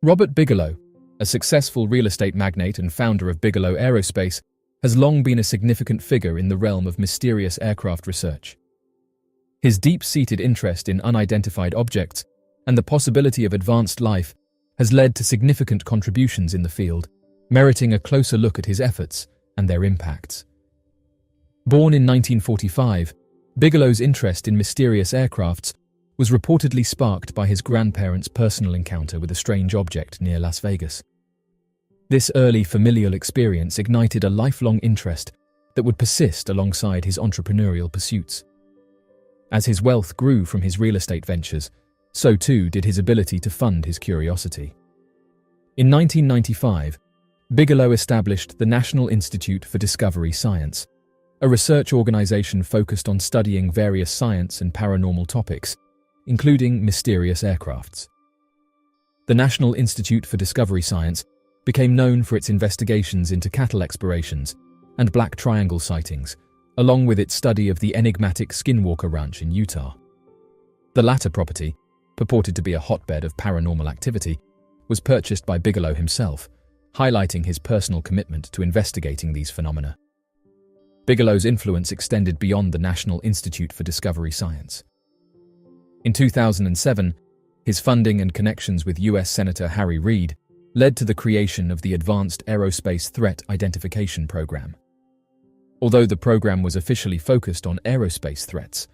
Robert Bigelow, a successful real estate magnate and founder of Bigelow Aerospace, has long been a significant figure in the realm of mysterious aircraft research. His deep-seated interest in unidentified objects and the possibility of advanced life has led to significant contributions in the field, meriting a closer look at his efforts and their impacts. Born in 1945, Bigelow's interest in mysterious aircrafts was reportedly sparked by his grandparents' personal encounter with a strange object near Las Vegas. This early familial experience ignited a lifelong interest that would persist alongside his entrepreneurial pursuits. As his wealth grew from his real estate ventures, so too did his ability to fund his curiosity. In 1995, Bigelow established the National Institute for Discovery Science, a research organization focused on studying various science and paranormal topics, including mysterious aircrafts. The National Institute for Discovery Science became known for its investigations into cattle expirations and Black Triangle sightings, along with its study of the enigmatic Skinwalker Ranch in Utah. The latter property, purported to be a hotbed of paranormal activity, was purchased by Bigelow himself, highlighting his personal commitment to investigating these phenomena. Bigelow's influence extended beyond the National Institute for Discovery Science. In 2007, his funding and connections with US Senator Harry Reid led to the creation of the Advanced Aerospace Threat Identification Program. Although the program was officially focused on aerospace threats,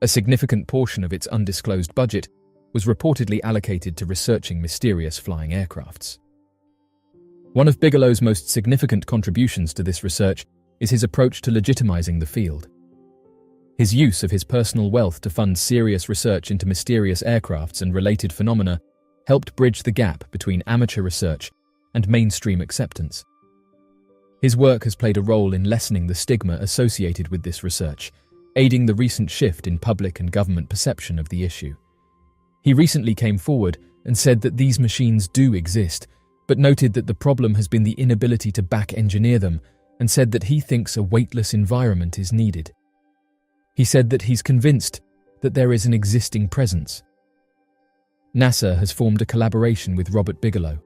a significant portion of its undisclosed budget was reportedly allocated to researching mysterious flying aircrafts. One of Bigelow's most significant contributions to this research is his approach to legitimizing the field. His use of his personal wealth to fund serious research into mysterious aircrafts and related phenomena helped bridge the gap between amateur research and mainstream acceptance. His work has played a role in lessening the stigma associated with this research, aiding the recent shift in public and government perception of the issue. He recently came forward and said that these machines do exist, but noted that the problem has been the inability to back-engineer them, and said that he thinks a weightless environment is needed. He said that he's convinced that there is an existing presence. NASA has formed a collaboration with Robert Bigelow,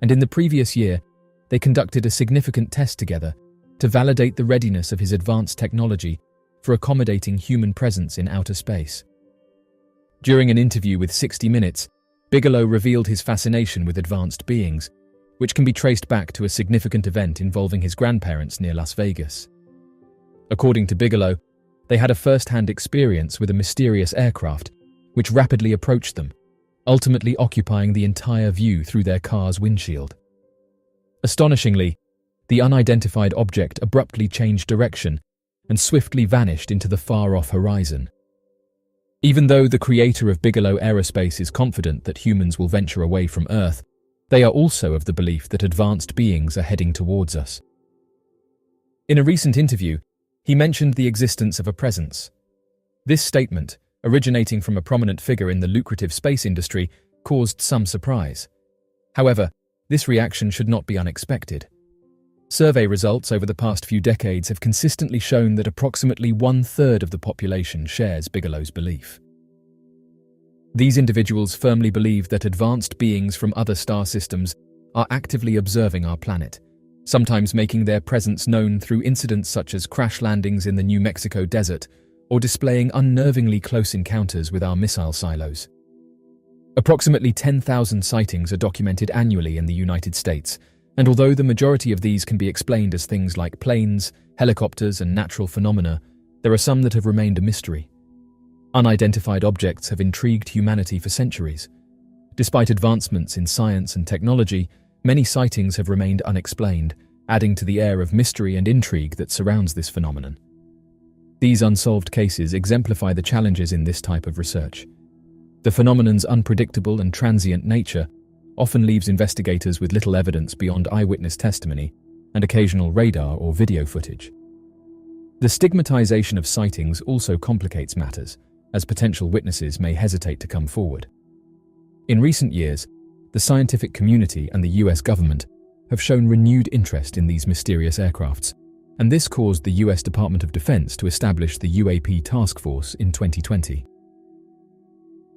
and in the previous year, they conducted a significant test together to validate the readiness of his advanced technology for accommodating human presence in outer space. During an interview with 60 Minutes, Bigelow revealed his fascination with advanced beings, which can be traced back to a significant event involving his grandparents near Las Vegas. According to Bigelow, they had a first-hand experience with a mysterious aircraft, which rapidly approached them, ultimately occupying the entire view through their car's windshield. Astonishingly, the unidentified object abruptly changed direction and swiftly vanished into the far-off horizon. Even though the creator of Bigelow Aerospace is confident that humans will venture away from Earth, they are also of the belief that advanced beings are heading towards us. In a recent interview, he mentioned the existence of a presence. This statement, originating from a prominent figure in the lucrative space industry, caused some surprise. However, this reaction should not be unexpected. Survey results over the past few decades have consistently shown that approximately 1/3 of the population shares Bigelow's belief. These individuals firmly believe that advanced beings from other star systems are actively observing our planet, sometimes making their presence known through incidents such as crash landings in the New Mexico desert or displaying unnervingly close encounters with our missile silos. Approximately 10,000 sightings are documented annually in the United States, and although the majority of these can be explained as things like planes, helicopters, and natural phenomena, there are some that have remained a mystery. Unidentified objects have intrigued humanity for centuries. Despite advancements in science and technology, many sightings have remained unexplained, adding to the air of mystery and intrigue that surrounds this phenomenon. These unsolved cases exemplify the challenges in this type of research. The phenomenon's unpredictable and transient nature often leaves investigators with little evidence beyond eyewitness testimony and occasional radar or video footage. The stigmatization of sightings also complicates matters, as potential witnesses may hesitate to come forward. In recent years, the scientific community and the US government have shown renewed interest in these mysterious aircrafts, and this caused the US Department of Defense to establish the UAP Task Force in 2020.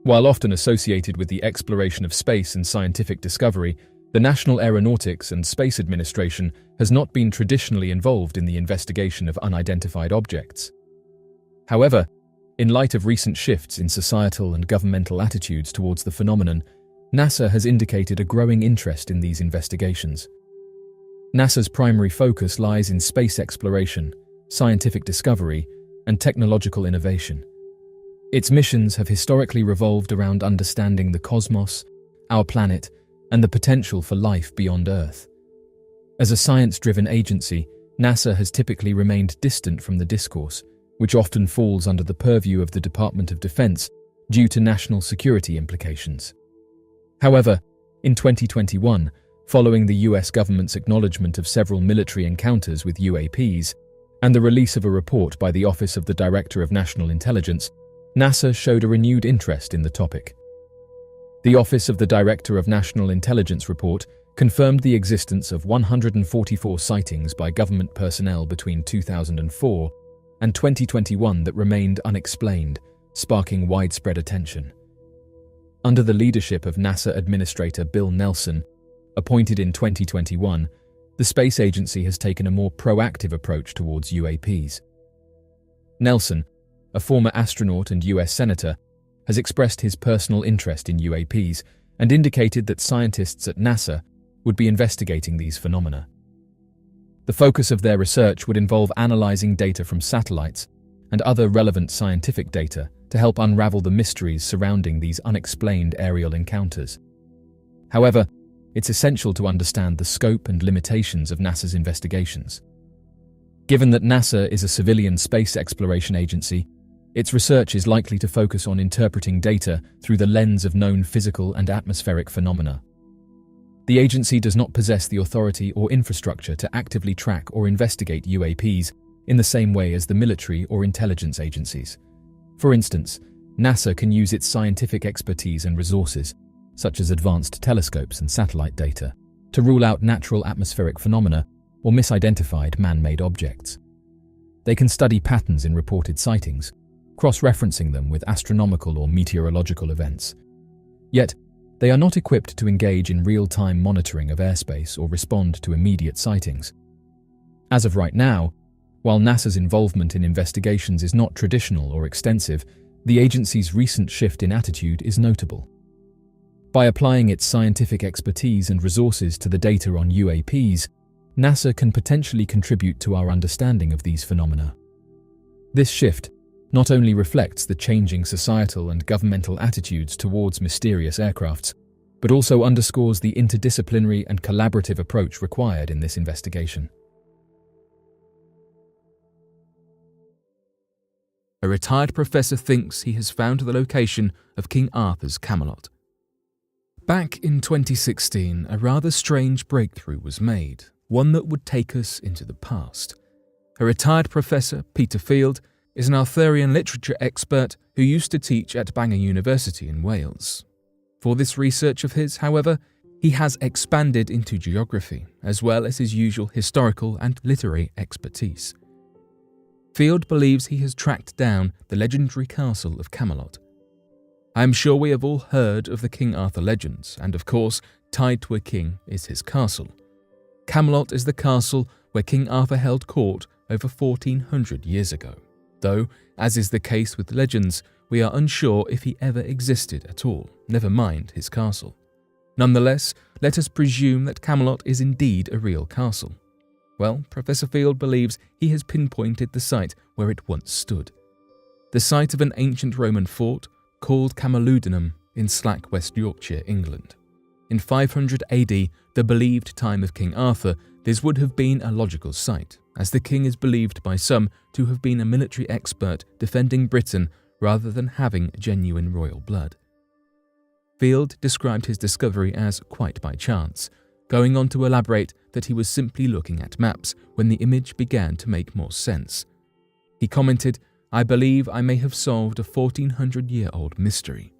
While often associated with the exploration of space and scientific discovery, the National Aeronautics and Space Administration has not been traditionally involved in the investigation of unidentified objects. However, in light of recent shifts in societal and governmental attitudes towards the phenomenon, NASA has indicated a growing interest in these investigations. NASA's primary focus lies in space exploration, scientific discovery, and technological innovation. Its missions have historically revolved around understanding the cosmos, our planet, and the potential for life beyond Earth. As a science-driven agency, NASA has typically remained distant from the discourse, which often falls under the purview of the Department of Defense due to national security implications. However, in 2021, following the US government's acknowledgement of several military encounters with UAPs and the release of a report by the Office of the Director of National Intelligence, NASA showed a renewed interest in the topic. The Office of the Director of National Intelligence report confirmed the existence of 144 sightings by government personnel between 2004 and 2021 that remained unexplained, sparking widespread attention. Under the leadership of NASA Administrator Bill Nelson, appointed in 2021, the space agency has taken a more proactive approach towards UAPs. Nelson, a former astronaut and US Senator, has expressed his personal interest in UAPs and indicated that scientists at NASA would be investigating these phenomena. The focus of their research would involve analyzing data from satellites and other relevant scientific data to help unravel the mysteries surrounding these unexplained aerial encounters. However, it's essential to understand the scope and limitations of NASA's investigations. Given that NASA is a civilian space exploration agency, its research is likely to focus on interpreting data through the lens of known physical and atmospheric phenomena. The agency does not possess the authority or infrastructure to actively track or investigate UAPs in the same way as the military or intelligence agencies. For instance, NASA can use its scientific expertise and resources, such as advanced telescopes and satellite data, to rule out natural atmospheric phenomena or misidentified man-made objects. They can study patterns in reported sightings, cross-referencing them with astronomical or meteorological events. Yet, they are not equipped to engage in real-time monitoring of airspace or respond to immediate sightings. As of right now, while NASA's involvement in investigations is not traditional or extensive, the agency's recent shift in attitude is notable. By applying its scientific expertise and resources to the data on UAPs, NASA can potentially contribute to our understanding of these phenomena. This shift not only reflects the changing societal and governmental attitudes towards mysterious aircrafts, but also underscores the interdisciplinary and collaborative approach required in this investigation. A retired professor thinks he has found the location of King Arthur's Camelot. Back in 2016, a rather strange breakthrough was made, one that would take us into the past. A retired professor, Peter Field, is an Arthurian literature expert who used to teach at Bangor University in Wales. For this research of his, however, he has expanded into geography, as well as his usual historical and literary expertise. Field believes he has tracked down the legendary castle of Camelot. I am sure we have all heard of the King Arthur legends, and of course, tied to a king is his castle. Camelot is the castle where King Arthur held court over 1400 years ago, though, as is the case with legends, we are unsure if he ever existed at all, never mind his castle. Nonetheless, let us presume that Camelot is indeed a real castle. Well, Professor Field believes he has pinpointed the site where it once stood. The site of an ancient Roman fort called Camalodunum in Slack, West Yorkshire, England. In 500 AD, the believed time of King Arthur, this would have been a logical site, as the king is believed by some to have been a military expert defending Britain rather than having genuine royal blood. Field described his discovery as quite by chance, going on to elaborate that he was simply looking at maps when the image began to make more sense. He commented, "I believe I may have solved a 1400-year-old mystery."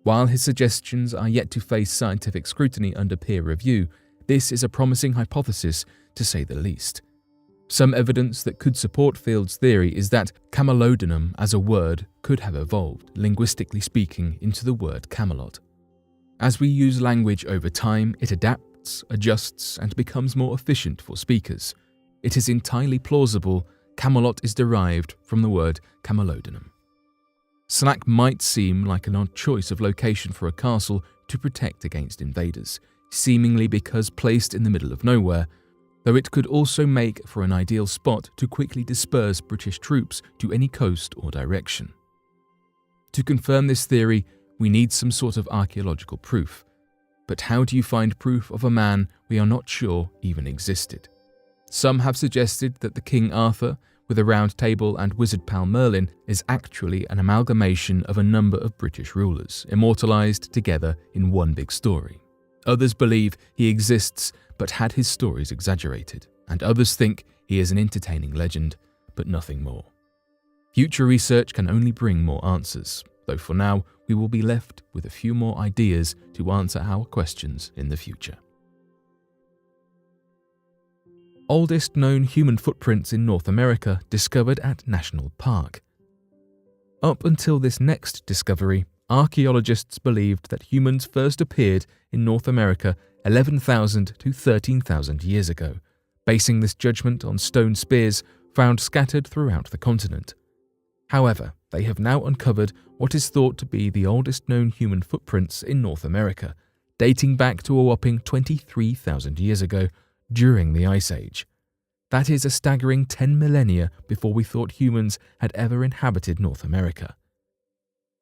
While his suggestions are yet to face scientific scrutiny under peer review, this is a promising hypothesis, to say the least. Some evidence that could support Field's theory is that Camelodonum as a word could have evolved, linguistically speaking, into the word Camelot. As we use language over time, it adapts, adjusts, and becomes more efficient for speakers. It is entirely plausible Camelot is derived from the word Camelodonum. Slack might seem like an odd choice of location for a castle to protect against invaders, seemingly because placed in the middle of nowhere, though it could also make for an ideal spot to quickly disperse British troops to any coast or direction. To confirm this theory, we need some sort of archaeological proof. But how do you find proof of a man we are not sure even existed? Some have suggested that the King Arthur, with a round table and wizard pal Merlin, is actually an amalgamation of a number of British rulers, immortalised together in one big story. Others believe he exists but had his stories exaggerated, and others think he is an entertaining legend, but nothing more. Future research can only bring more answers, though for now we will be left with a few more ideas to answer our questions in the future. Oldest known human footprints in North America discovered at National Park. Up until this next discovery, archaeologists believed that humans first appeared in North America 11,000 to 13,000 years ago, basing this judgment on stone spears found scattered throughout the continent. However, they have now uncovered what is thought to be the oldest known human footprints in North America, dating back to a whopping 23,000 years ago during the Ice Age. That is a staggering 10 millennia before we thought humans had ever inhabited North America.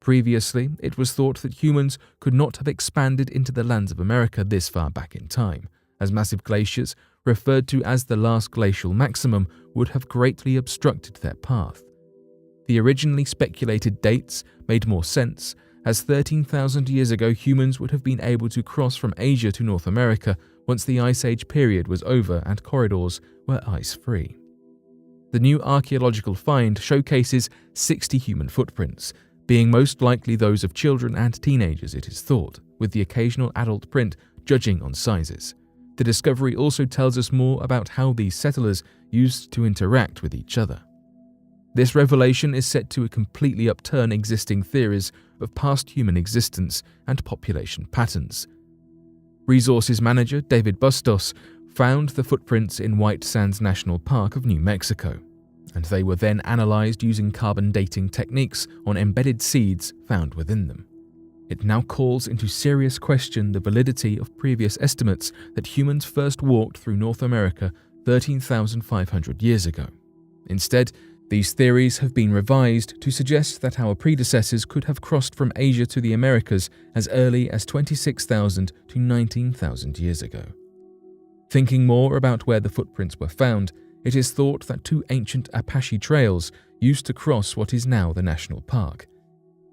Previously, it was thought that humans could not have expanded into the lands of America this far back in time, as massive glaciers, referred to as the last glacial maximum, would have greatly obstructed their path. The originally speculated dates made more sense, as 13,000 years ago humans would have been able to cross from Asia to North America once the Ice Age period was over and corridors were ice-free. The new archaeological find showcases 60 human footprints, being most likely those of children and teenagers, it is thought, with the occasional adult print judging on sizes. The discovery also tells us more about how these settlers used to interact with each other. This revelation is set to completely upturn existing theories of past human existence and population patterns. Resources manager David Bustos found the footprints in White Sands National Park of New Mexico, and they were then analysed using carbon dating techniques on embedded seeds found within them. It now calls into serious question the validity of previous estimates that humans first walked through North America 13,500 years ago. Instead, these theories have been revised to suggest that our predecessors could have crossed from Asia to the Americas as early as 26,000 to 19,000 years ago. Thinking more about where the footprints were found, it is thought that two ancient Apache trails used to cross what is now the national park.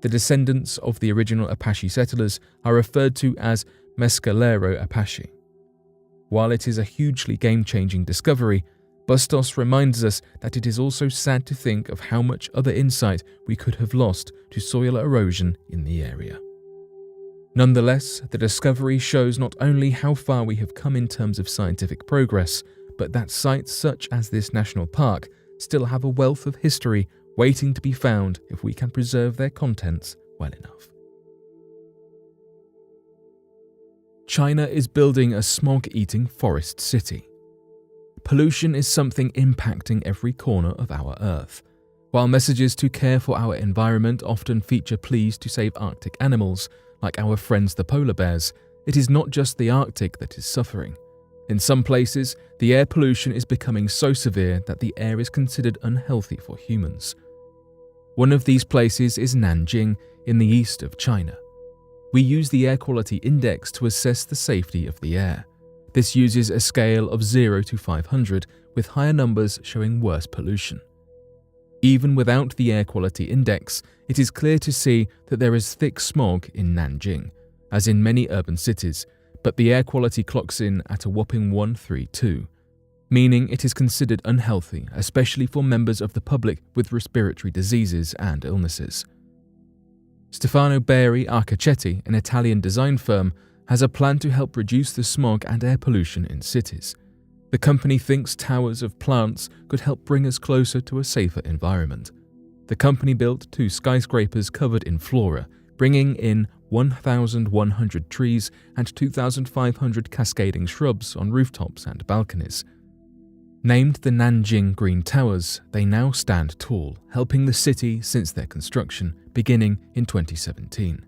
The descendants of the original Apache settlers are referred to as Mescalero Apache. While it is a hugely game-changing discovery, Bustos reminds us that it is also sad to think of how much other insight we could have lost to soil erosion in the area. Nonetheless, the discovery shows not only how far we have come in terms of scientific progress, but that sites such as this national park still have a wealth of history waiting to be found if we can preserve their contents well enough. China is building a smog-eating forest city. Pollution is something impacting every corner of our Earth. While messages to care for our environment often feature pleas to save Arctic animals, like our friends the polar bears, it is not just the Arctic that is suffering. In some places, the air pollution is becoming so severe that the air is considered unhealthy for humans. One of these places is Nanjing, in the east of China. We use the Air Quality Index to assess the safety of the air. This uses a scale of 0 to 500, with higher numbers showing worse pollution. Even without the Air Quality Index, it is clear to see that there is thick smog in Nanjing, as in many urban cities, but the air quality clocks in at a whopping 132, meaning it is considered unhealthy, especially for members of the public with respiratory diseases and illnesses. Stefano Beri Arcachetti, an Italian design firm, has a plan to help reduce the smog and air pollution in cities. The company thinks towers of plants could help bring us closer to a safer environment. The company built 2 skyscrapers covered in flora, bringing in 1,100 trees and 2,500 cascading shrubs on rooftops and balconies. Named the Nanjing Green Towers, they now stand tall, helping the city since their construction, beginning in 2017.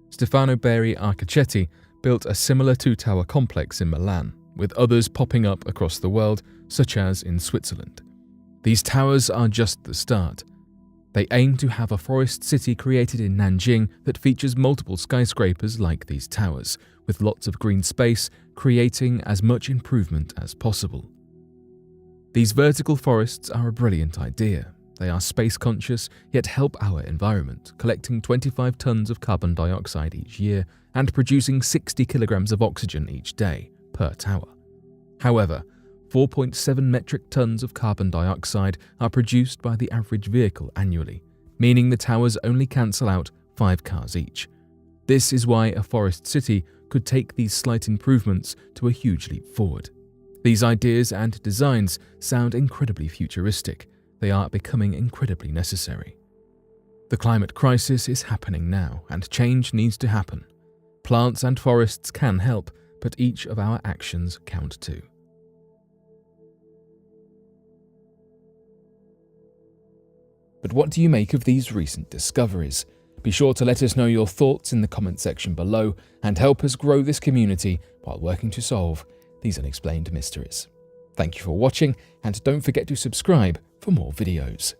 Stefano Berri Archicetti built a similar 2-tower complex in Milan, with others popping up across the world, such as in Switzerland. These towers are just the start. They aim to have a forest city created in Nanjing that features multiple skyscrapers like these towers, with lots of green space, creating as much improvement as possible. These vertical forests are a brilliant idea. They are space-conscious, yet help our environment, collecting 25 tons of carbon dioxide each year and producing 60 kilograms of oxygen each day, per tower. However, 4.7 metric tons of carbon dioxide are produced by the average vehicle annually, meaning the towers only cancel out 5 cars each. This is why a forest city could take these slight improvements to a huge leap forward. These ideas and designs sound incredibly futuristic. They are becoming incredibly necessary. The climate crisis is happening now, and change needs to happen. Plants and forests can help, but each of our actions count too. But what do you make of these recent discoveries? Be sure to let us know your thoughts in the comment section below and help us grow this community while working to solve these unexplained mysteries. Thank you for watching, and don't forget to subscribe for more videos.